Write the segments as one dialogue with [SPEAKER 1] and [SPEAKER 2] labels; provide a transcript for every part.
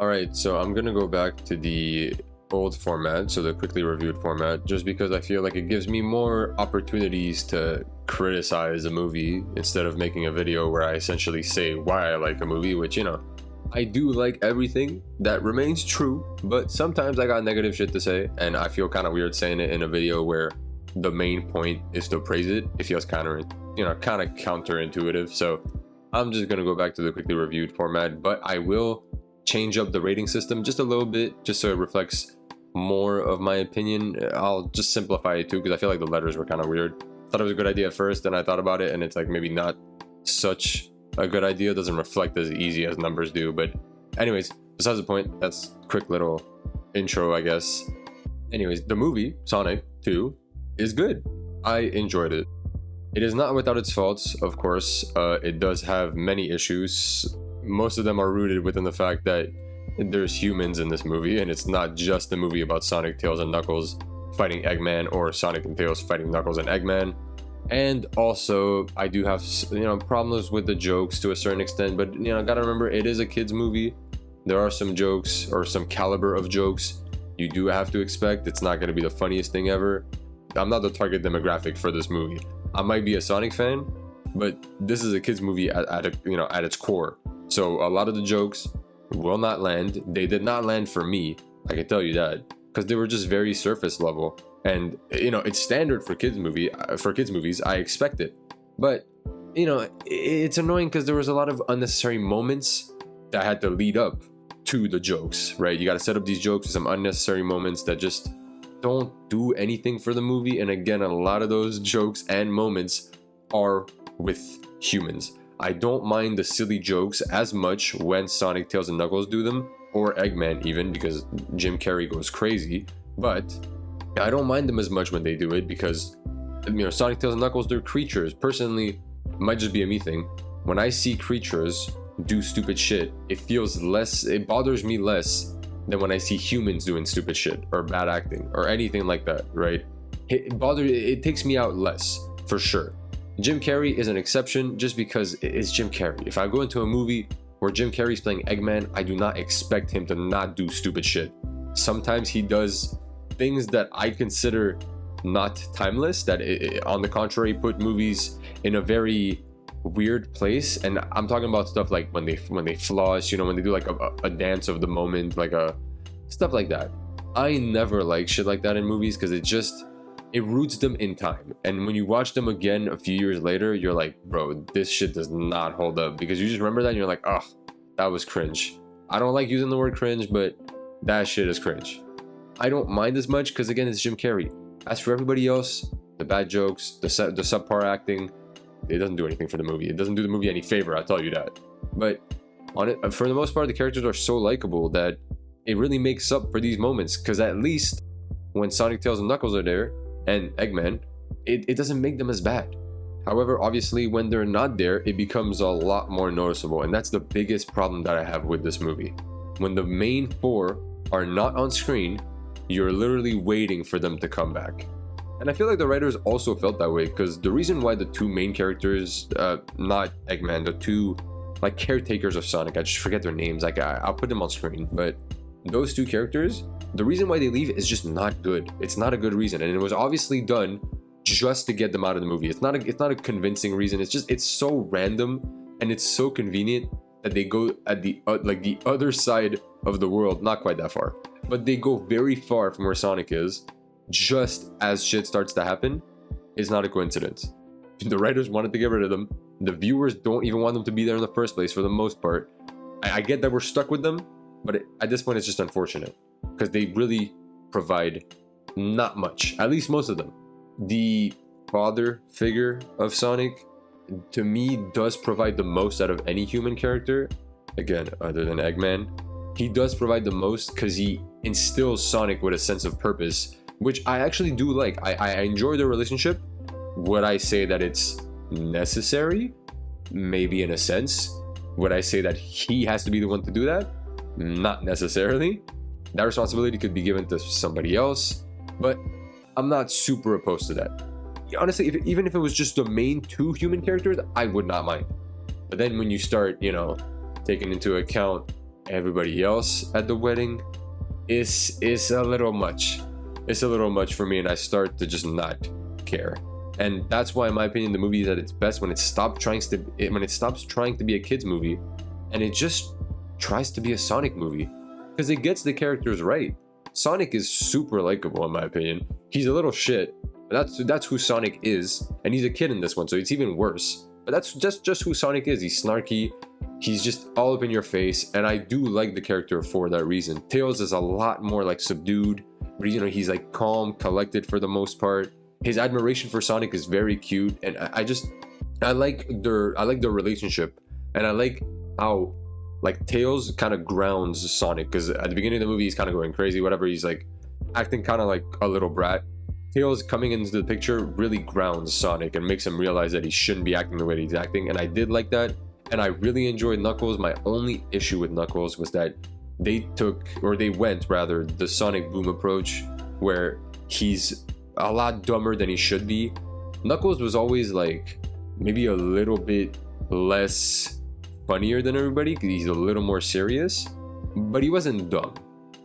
[SPEAKER 1] All right, so I'm gonna go back to the old format, so the quickly reviewed format, just because I feel like it gives me more opportunities to criticize a movie instead of making a video where I essentially say why I like a movie, which, I do like everything. That remains true, but sometimes I got negative shit to say, and I feel kind of weird saying it in a video where the main point is to praise it. It feels kind of counterintuitive, so I'm just gonna go back to the quickly reviewed format, but I will change up the rating system just a little bit just so it reflects more of my opinion. I'll just simplify it too because I feel like the letters were kind of weird. Thought it was a good idea at first, then I thought about it and it's like maybe not such a good idea. It doesn't reflect as easy as numbers do. But anyways, besides the point, that's quick little intro, I guess. Anyways, the movie Sonic 2 is good. I enjoyed it. It is not without its faults, of course. It does have many issues. Most of them are rooted within the fact that there's humans in this movie, and it's not just a movie about Sonic, Tails, and Knuckles fighting Eggman, or Sonic and Tails fighting Knuckles and Eggman. And also, I do have, problems with the jokes to a certain extent, but, gotta remember, it is a kid's movie. There are some jokes, or some caliber of jokes, you do have to expect. It's not gonna be the funniest thing ever. I'm not the target demographic for this movie. I might be a Sonic fan, but this is a kid's movie at its core. So a lot of the jokes will not land. They did not land for me, I can tell you that, because they were just very surface level. And it's standard for kids movies. I expect it, but it's annoying because there was a lot of unnecessary moments that had to lead up to the jokes. Right? You got to set up these jokes with some unnecessary moments that just don't do anything for the movie. And again, a lot of those jokes and moments are with humans. I don't mind the silly jokes as much when Sonic, Tails, and Knuckles do them, or Eggman even, because Jim Carrey goes crazy, but I don't mind them as much when they do it because, Sonic, Tails, and Knuckles, they're creatures. Personally, it might just be a me thing. When I see creatures do stupid shit, it bothers me less than when I see humans doing stupid shit, or bad acting, or anything like that, right? It takes me out less, for sure. Jim Carrey is an exception just because it's Jim Carrey. If I go into a movie where Jim Carrey's playing Eggman, I do not expect him to not do stupid shit. Sometimes he does things that I consider not timeless, that on the contrary put movies in a very weird place. And I'm talking about stuff like when they floss, when they do like a dance of the moment, like stuff like that. I never like shit like that in movies because it roots them in time, and when you watch them again a few years later, you're like, bro, this shit does not hold up, because you just remember that and you're like, oh, that was cringe. I don't like using the word cringe, but that shit is cringe. I don't mind as much because, again, it's Jim Carrey. As for everybody else, the bad jokes, the subpar acting, it doesn't do anything for the movie. It doesn't do the movie any favor, I'll tell you that. But for the most part, the characters are so likable that it really makes up for these moments, because at least when Sonic, Tails, and Knuckles are there, and Eggman, it doesn't make them as bad. However, obviously, when they're not there, it becomes a lot more noticeable, and that's the biggest problem that I have with this movie. When the main four are not on screen, you're literally waiting for them to come back. And I feel like the writers also felt that way, because the reason why the two main characters, not Eggman, the two like caretakers of Sonic, I just forget their names, like I'll put them on screen, but those two characters, the reason why they leave is just not good. It's not a good reason, and it was obviously done just to get them out of the movie. It's not a convincing reason. It's so random and it's so convenient that they go at the other side of the world, not quite that far, but they go very far from where Sonic is, just as shit starts to happen. It's not a coincidence. The writers wanted to get rid of them. The viewers don't even want them to be there in the first place for the most part. I get that we're stuck with them, but at this point it's just unfortunate, because they really provide not much, at least most of them. The father figure of Sonic, to me, does provide the most out of any human character, again, other than Eggman. He does provide the most because he instills Sonic with a sense of purpose, which I actually do like. I enjoy their relationship. Would I say that it's necessary? Maybe in a sense. Would I say that he has to be the one to do that? Not necessarily. That responsibility could be given to somebody else, but I'm not super opposed to that. Honestly, even if it was just the main two human characters, I would not mind. But then when you start, taking into account everybody else at the wedding is a little much. It's a little much for me, and I start to just not care. And that's why, in my opinion, the movie is at its best when it stops trying to be a kids movie, and it just tries to be a Sonic movie, because it gets the characters right. Sonic is super likable, in my opinion. He's a little shit, but that's who Sonic is, and he's a kid in this one, so it's even worse. But that's just who Sonic is. He's snarky. He's just all up in your face, and I do like the character for that reason. Tails is a lot more like subdued, but he's like calm, collected for the most part. His admiration for Sonic is very cute, and I like their relationship, and I like how like Tails kind of grounds Sonic, because at the beginning of the movie he's kind of going crazy, whatever. He's like acting kind of like a little brat. Tails coming into the picture really grounds Sonic and makes him realize that he shouldn't be acting the way he's acting, and I did like that. And I really enjoyed Knuckles. My only issue with Knuckles was that they went the Sonic Boom approach, where he's a lot dumber than he should be. Knuckles was always like maybe a little bit less funnier than everybody, because he's a little more serious, but he wasn't dumb,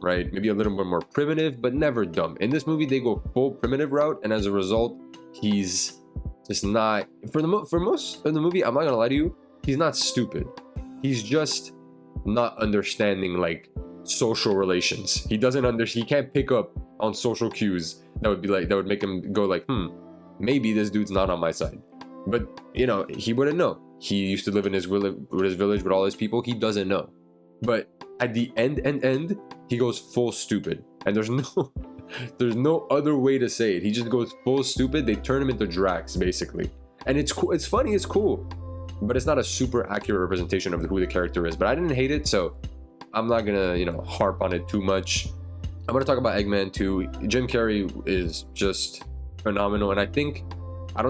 [SPEAKER 1] right? Maybe a little bit more primitive, but never dumb. In this movie, they go full primitive route, and as a result, he's just not, for most of the movie, I'm not gonna lie to you, he's not stupid. He's just not understanding like social relations. He can't pick up on social cues that would make him go like, maybe this dude's not on my side. But he wouldn't know. He used to live in his village with all his people. He doesn't know. But at the end, he goes full stupid, and there's no other way to say it. He just goes full stupid. They turn him into Drax basically, and it's cool. It's funny. It's cool, but it's not a super accurate representation of who the character is. But I didn't hate it, so I'm not gonna harp on it too much. I'm gonna talk about Eggman too. Jim Carrey is just phenomenal, and I don't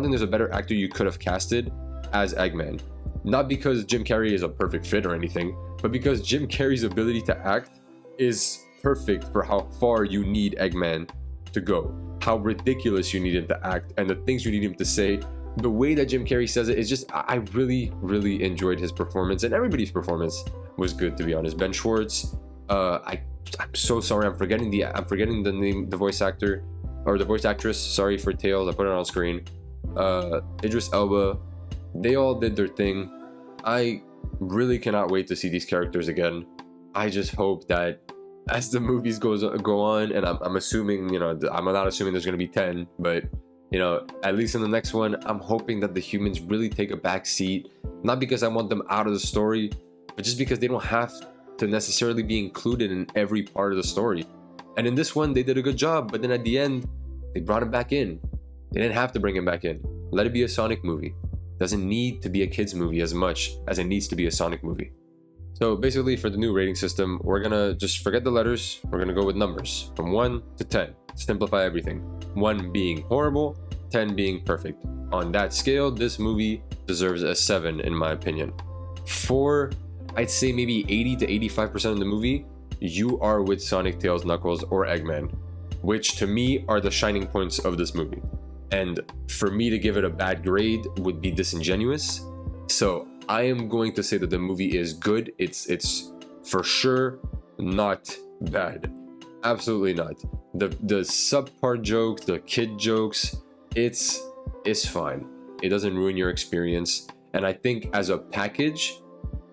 [SPEAKER 1] think there's a better actor you could have casted as Eggman. Not because Jim Carrey is a perfect fit or anything, but because Jim Carrey's ability to act is perfect for how far you need Eggman to go, how ridiculous you need him to act, and the things you need him to say. The way that Jim Carrey says it is just, I really, really enjoyed his performance, and everybody's performance was good, to be honest. Ben Schwartz, I'm so sorry, I'm forgetting the name, the voice actor, or the voice actress, sorry, for Tails. I put it on screen. Idris Elba, they all did their thing. I really cannot wait to see these characters again. I just hope that as the movies go on, and I'm assuming, I'm not assuming there's going to be 10, but at least in the next one, I'm hoping that the humans really take a back seat, not because I want them out of the story, but just because they don't have to necessarily be included in every part of the story. And in this one, they did a good job, but then at the end, they brought him back in. They didn't have to bring him back in. Let it be a Sonic movie. Doesn't need to be a kids movie as much as it needs to be a Sonic movie. So basically, for the new rating system, we're gonna just forget the letters. We're gonna go with numbers from 1 to 10. Simplify everything. 1 being horrible, 10 being perfect. On that scale, this movie deserves a 7 in my opinion. For, I'd say maybe 80 to 85% of the movie, you are with Sonic, Tails, Knuckles, or Eggman, which to me are the shining points of this movie. And for me to give it a bad grade would be disingenuous. So I am going to say that the movie is good. It's for sure not bad. Absolutely not. The subpar jokes, the kid jokes, it's fine. It doesn't ruin your experience. And I think as a package,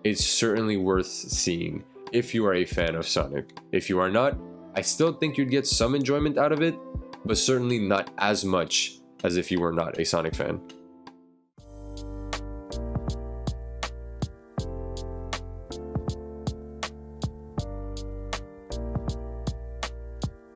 [SPEAKER 1] it's certainly worth seeing if you are a fan of Sonic. If you are not, I still think you'd get some enjoyment out of it, but certainly not as much as if you were not a Sonic fan.